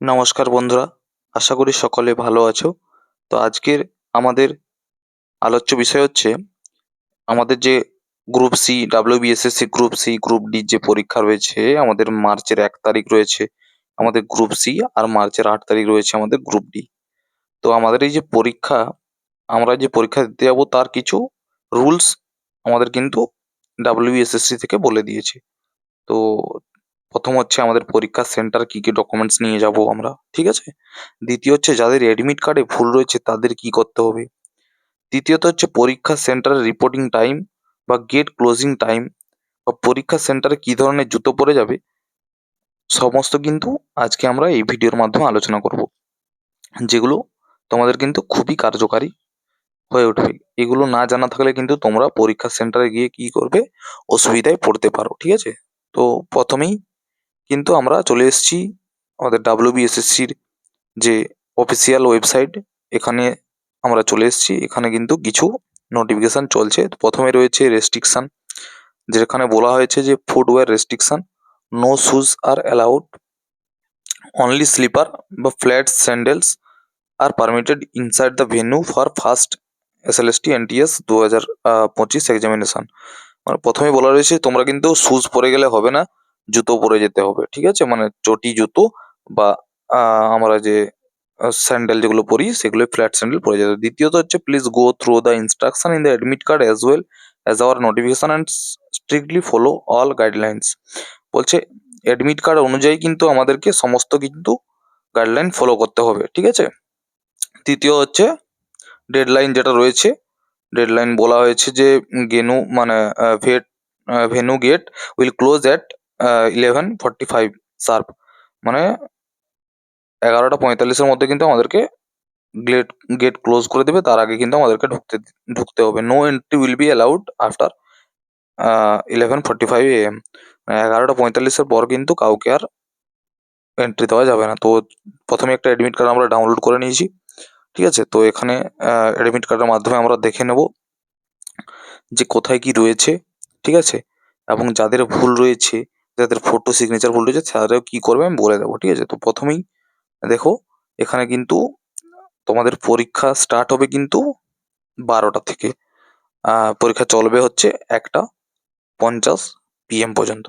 নমস্কার বন্ধুরা, আশা করি সকলে ভালো আছো। তো আজকের আমাদের আলোচ্য বিষয় হচ্ছে আমাদের যে group C, WBSSC group C, group D যে পরীক্ষা রয়েছে আমাদের মার্চের 1 তারিখ রয়েছে আমাদের গ্রুপ সি, আর মার্চের 8 তারিখ রয়েছে আমাদের গ্রুপ ডি। তো আমাদের এই যে পরীক্ষা, আমরা যে পরীক্ষা দিতে যাবো তার কিছু রুলস আমাদের কিন্তু ডাব্লিউবিএসএসসি থেকে বলে দিয়েছে। তো প্রথম হচ্ছে আমাদের পরীক্ষার সেন্টার কি কি ডকুমেন্টস নিয়ে যাব আমরা, ঠিক আছে। দ্বিতীয় হচ্ছে যাদের এডমিট কার্ডে ভুল রয়েছে তাদের কি করতে হবে। তৃতীয়ত হচ্ছে পরীক্ষা সেন্টারের রিপোর্টিং টাইম বা গেট ক্লোজিং টাইম, বা পরীক্ষা সেন্টারে কি ধরনের জুতো পরে যাবে, সমস্ত কিন্তু আজকে আমরা এই ভিডিওর মাধ্যমে আলোচনা করব, যেগুলো তোমাদের কিন্তু খুবই কার্যকারী হয়ে উঠবে। এগুলো না জানা থাকলে কিন্তু তোমরা পরীক্ষা সেন্টারে গিয়ে কি করবে, অসুবিধায় পড়তে পারো, ঠিক আছে। তো প্রথমেই কিন্তু আমরা চলে এসেছি আমাদের ডাব্লিউবিএসএসসির যে অফিসিয়াল ওয়েবসাইট, এখানে আমরা চলে এসেছি। এখানে কিন্তু কিছু নোটিফিকেশন চলছে। প্রথমে রয়েছে রেস্ট্রিকশন, যেখানে বলা হয়েছে যে footwear restriction, no shoes are allowed, only slipper বা flat sandals are permitted inside the venue for first SLST NTS 2025 examination. মানে প্রথমে বলা রয়েছে তোমরা কিন্তু শুজ পরে গেলে হবে না, জুতো পরে যেতে হবে, ঠিক আছে। মানে চটি জুতো বা আমরা যে স্যান্ডেল যেগুলো পরি সেগুলো ফ্ল্যাট স্যান্ডেল পরে যেতে হবে। দ্বিতীয়ত হচ্ছে please go through the instruction in the admit card as well as our notification and strictly follow all guidelines. বলছে অ্যাডমিট কার্ড অনুযায়ী কিন্তু আমাদেরকে সমস্ত কিন্তু গাইডলাইন ফলো করতে হবে, ঠিক আছে। তৃতীয় হচ্ছে ডেডলাইন যেটা রয়েছে, ডেডলাইন বলা হয়েছে যে গেনু মানে ভেট venue gate will close at 11:45 sharp. মানে 11:45-এর মধ্যে কিন্তু আমাদেরকে গেট গেট ক্লোজ করে দেবে, তার আগে কিন্তু আমাদেরকে ঢুকতে হবে। No entry will be allowed after 11:45 AM। 11:45-এর পর কিন্তু কাউকে আর এন্ট্রি দেওয়া যাবে না। তো প্রথমে একটা অ্যাডমিট কার্ড আমরা ডাউনলোড করে নিয়েছি, ঠিক আছে। তো এখানে অ্যাডমিট কার্ডের মাধ্যমে আমরা দেখে নেব যে কোথায় কি রয়েছে, ঠিক আছে। এবং যাদের ভুল রয়েছে, যাদের ফটো সিগনেচার ভুল রয়েছে তাদেরও কি করবে আমি বলে দেবো, ঠিক আছে। তো প্রথমেই দেখো, এখানে কিন্তু তোমাদের পরীক্ষা স্টার্ট হবে কিন্তু 12টা থেকে, পরীক্ষা চলবে হচ্ছে 1:50 PM পর্যন্ত,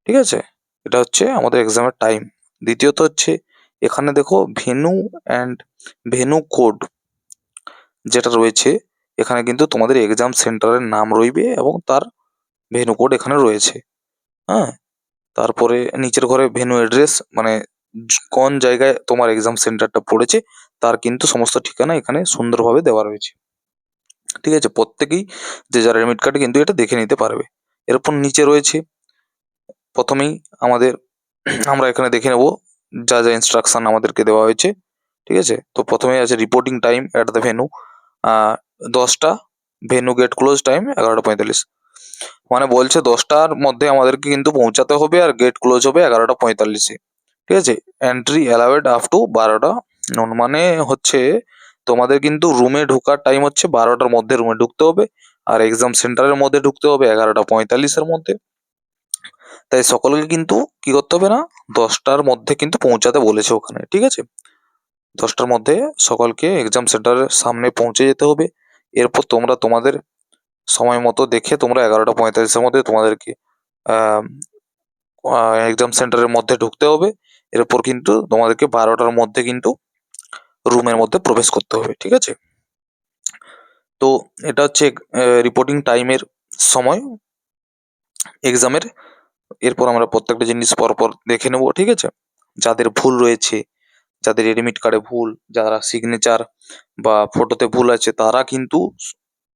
ঠিক আছে। এটা হচ্ছে আমাদের এক্সামের টাইম। দ্বিতীয়ত হচ্ছে এখানে দেখো ভেন্যু অ্যান্ড ভেন্যু কোড যেটা রয়েছে, এখানে কিন্তু তোমাদের এক্সাম সেন্টারের নাম রইবে এবং তার ভেন্যু কোড এখানে রয়েছে, হ্যাঁ। তারপরে নিচের ঘরে ভেন্যু অ্যাড্রেস, মানে কোন জায়গায় তোমার এক্সাম সেন্টারটা পড়েছে তার কিন্তু সমস্ত ঠিকানা এখানে সুন্দরভাবে দেওয়া রয়েছে, ঠিক আছে। প্রত্যেকেই যে যার অ্যাডমিট কার্ডে কিন্তু এটা দেখে নিতে পারবে। এরপর নিচে রয়েছে প্রথমেই আমাদের আমরা এখানে দেখে নেব যা যা ইনস্ট্রাকশন আমাদেরকে দেওয়া হয়েছে, ঠিক আছে। তো প্রথমেই আছে reporting time at the venue 10টা, ভেন্যু গেট ক্লোজ টাইম 11:45। মানে বলছে 10টার মধ্যে আমাদেরকে কিন্তু পৌঁছাতে হবে আর গেট ক্লোজ হবে 11:45-এ, ঠিক আছে। এন্ট্রি অ্যালাউড আপ টু 12টা নুন। মানে হচ্ছে তোমাদের কিন্তু রুমে ঢোকার টাইম হচ্ছে 12টার মধ্যে রুমে ঢুকতে হবে, আর এক্সাম সেন্টারের মধ্যে ঢুকতে হবে 11:45-এর মধ্যে। তাই সকলকে কিন্তু কি করতে হবে না, 10টার মধ্যে কিন্তু পৌঁছাতে বলেছে ওখানে, ঠিক আছে। 10টার মধ্যে সকলকে এক্সাম সেন্টারের সামনে পৌঁছে যেতে হবে। এরপর তোমরা তোমাদের সময় মতো দেখে তোমরা 11:45-এর মধ্যে তোমাদেরকে এক্সাম সেন্টারের মধ্যে ঢুকতে হবে। এরপর কিন্তু তোমাদেরকে 12টার মধ্যে কিন্তু রুমের মধ্যে প্রবেশ করতে হবে, ঠিক আছে। তো এটা হচ্ছে রিপোর্টিং টাইমের সময় এক্সামের। এরপর আমরা প্রত্যেকটা জিনিস পরপর দেখে নেব, ঠিক আছে। যাদের ভুল রয়েছে, যাদের এডমিট কার্ডে ভুল, যারা সিগনেচার বা ফটোতে ভুল আছে তারা কিন্তু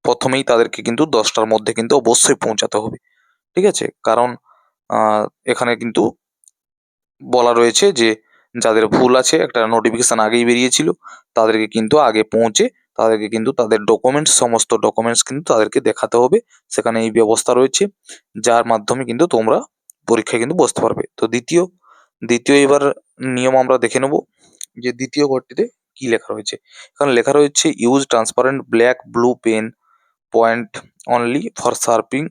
প্রথমেই তাদেরকে কিন্তু 10টার মধ্যে কিন্তু অবশ্যই পৌঁছাতে হবে, ঠিক আছে। কারণ এখানে কিন্তু বলা রয়েছে যে যাদের ভুল আছে একটা নোটিফিকেশন আগেই বেরিয়েছিল, তাদেরকে কিন্তু আগে পৌঁছে তাদেরকে কিন্তু তাদের ডকুমেন্টস, সমস্ত ডকুমেন্টস কিন্তু তাদেরকে দেখাতে হবে। সেখানে এই ব্যবস্থা রয়েছে, যার মাধ্যমে কিন্তু তোমরা পরীক্ষায় কিন্তু বসতে পারবে। তো দ্বিতীয় দ্বিতীয় এবার নিয়ম আমরা দেখে নেব যে দ্বিতীয় ঘরটিতে কি লেখা রয়েছে। এখানে লেখা রয়েছে use transparent black blue pen point only for sharping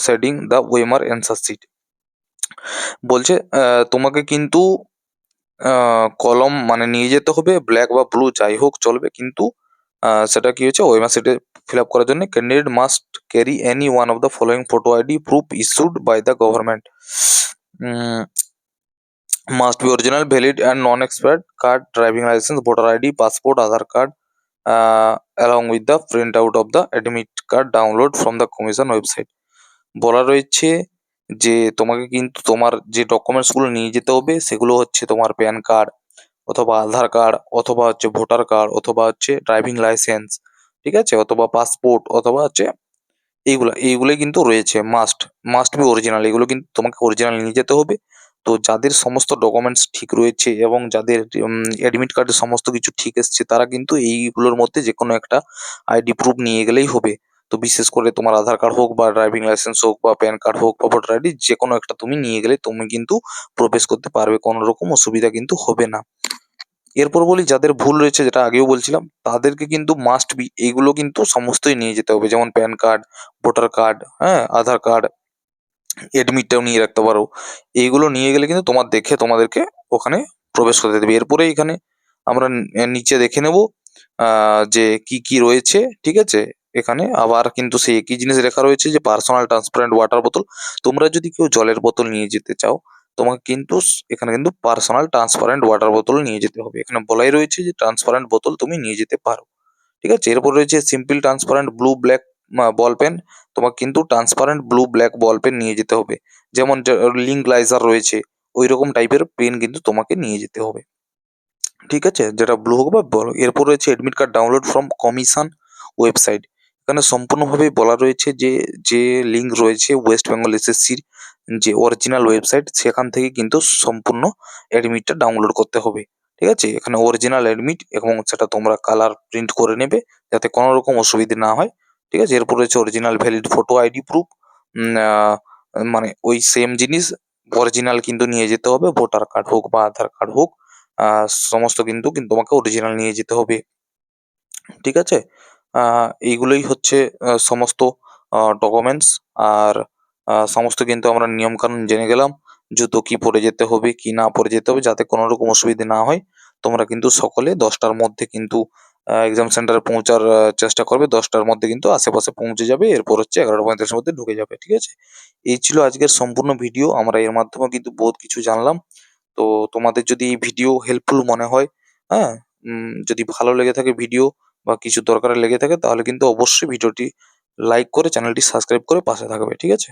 shading the OMR answer sheet. বলছে তোমাকে কিন্তু কলম মানে নিয়ে যেতে হবে, ব্ল্যাক বা ব্লু যাই হোক চলবে, কিন্তু সেটা কি হচ্ছে ওয়েবসাইটে ফিল আপ করার জন্য candidate must carry any one of the following photo ID proof issued by the government, must be original valid and non expired card, driving licence, voter ID, passport, Aadhaar card, along with the print out of the admit card download from the commission website. বলা রয়েছে যে তোমাকে কিন্তু তোমার যে ডকুমেন্টসগুলো নিয়ে যেতে হবে সেগুলো হচ্ছে তোমার প্যান কার্ড অথবা আধার কার্ড অথবা হচ্ছে ভোটার কার্ড অথবা হচ্ছে ড্রাইভিং লাইসেন্স, ঠিক আছে, অথবা পাসপোর্ট অথবা হচ্ছে এইগুলোই কিন্তু রয়েছে মাস্ট বি অরিজিনাল, এগুলো কিন্তু তোমাকে অরিজিনাল নিয়ে যেতে হবে। তো যাদের সমস্ত ডকুমেন্টস ঠিক রয়েছে এবং যাদের অ্যাডমিট কার্ডে সমস্ত কিছু ঠিক এসছে তারা কিন্তু এইগুলোর মধ্যে যে কোনো একটা আইডি প্রুফ নিয়ে গেলেই হবে। তো বিশেষ করে তোমার আধার কার্ড হোক বা ড্রাইভিং লাইসেন্স হোক বা প্যান কার্ড হোক বা ভোটার আইডি, যে কোনো একটা তুমি নিয়ে গেলে তুমি কিন্তু প্রবেশ করতে পারবে, কোনো রকম অসুবিধা কিন্তু হবে না। এরপর বলি যাদের ভুল রয়েছে, যেটা আগেও বলছিলাম, তাদেরকে কিন্তু মাস্ট বি এইগুলো কিন্তু সমস্তই নিয়ে যেতে হবে, যেমন প্যান কার্ড, ভোটার কার্ড, হ্যাঁ, আধার কার্ড, এডমিটটাও নিয়ে রাখতে পারো। এইগুলো নিয়ে গেলে কিন্তু তোমাদেরকে ওখানে প্রবেশ করতে দেবে। এরপরে এখানে আমরা নিচে দেখে নেব যে কি কি রয়েছে, ঠিক আছে। এখানে আবার কিন্তু সেই একই জিনিস লেখা রয়েছে যে পার্সোনাল ট্রান্সপারেন্ট ওয়াটার বোতল। তোমরা যদি কেউ জলের বোতল নিয়ে যেতে চাও, তোমাকে কিন্তু এখানে কিন্তু পার্সোনাল ট্রান্সপারেন্ট ওয়াটার বোতল নিয়ে যেতে হবে। এখানে বলাই রয়েছে যে ট্রান্সপারেন্ট বোতল তুমি নিয়ে যেতে পারো, ঠিক আছে। এরপর রয়েছে simple transparent blue black ball pen. তোমাকে কিন্তু transparent blue black ball pen নিয়ে যেতে হবে, যেমন লিঙ্ক লাইজার রয়েছে ওই রকম টাইপের পেন কিন্তু তোমাকে নিয়ে যেতে হবে, ঠিক আছে, যেটা ব্লু হোক বা বড়। এরপর রয়েছে admit card download from commission website. এখানে সম্পূর্ণভাবে বলা রয়েছে যে যে লিঙ্ক রয়েছে ওয়েস্ট বেঙ্গল এসএসসির যে অরিজিনাল ওয়েবসাইট, সেখান থেকে কিন্তু সম্পূর্ণ অ্যাডমিটটা ডাউনলোড করতে হবে, ঠিক আছে। এখানে অরিজিনাল অ্যাডমিট এবং সেটা তোমরা কালার প্রিন্ট করে নেবে যাতে কোনো রকম অসুবিধে না হয়, ঠিক আছে। এরপর রয়েছে original valid photo ID proof, মানে ওই সেম জিনিস অরিজিনাল কিন্তু নিয়ে যেতে হবে, ভোটার কার্ড হোক বা আধার কার্ড হোক, সমস্ত কিন্তু তোমাকে অরিজিনাল নিয়ে যেতে হবে, ঠিক আছে। এইগুলোই হচ্ছে সমস্ত ডকুমেন্টস। আর সমস্ত কিন্তু আমরা নিয়মকানুন জেনে গেলাম। জুতো কি পরে যেতে হবে কি না পরে যেতে হবে যাতে কোনো রকম অসুবিধে না হয়। তোমরা কিন্তু সকলে 10টার মধ্যে কিন্তু এক্সাম সেন্টারে পৌঁছার চেষ্টা করবে, 10টার মধ্যে কিন্তু আশেপাশে পৌঁছে যাবে, এরপর হচ্ছে 11:45 মধ্যে ঢুকে যাবে, ঠিক আছে। এই ছিল আজকের সম্পূর্ণ ভিডিও, আমরা এর মাধ্যমে কিন্তু বহুত কিছু জানলাম। তো তোমাদের যদি এই ভিডিও হেল্পফুল মনে হয়, হ্যাঁ, যদি ভালো লেগে থাকে ভিডিও বা কিছু দরকারে লেগে থাকে তাহলে কিন্তু অবশ্যই ভিডিওটি লাইক করে চ্যানেলটি সাবস্ক্রাইব করে পাশে থাকবে, ঠিক আছে।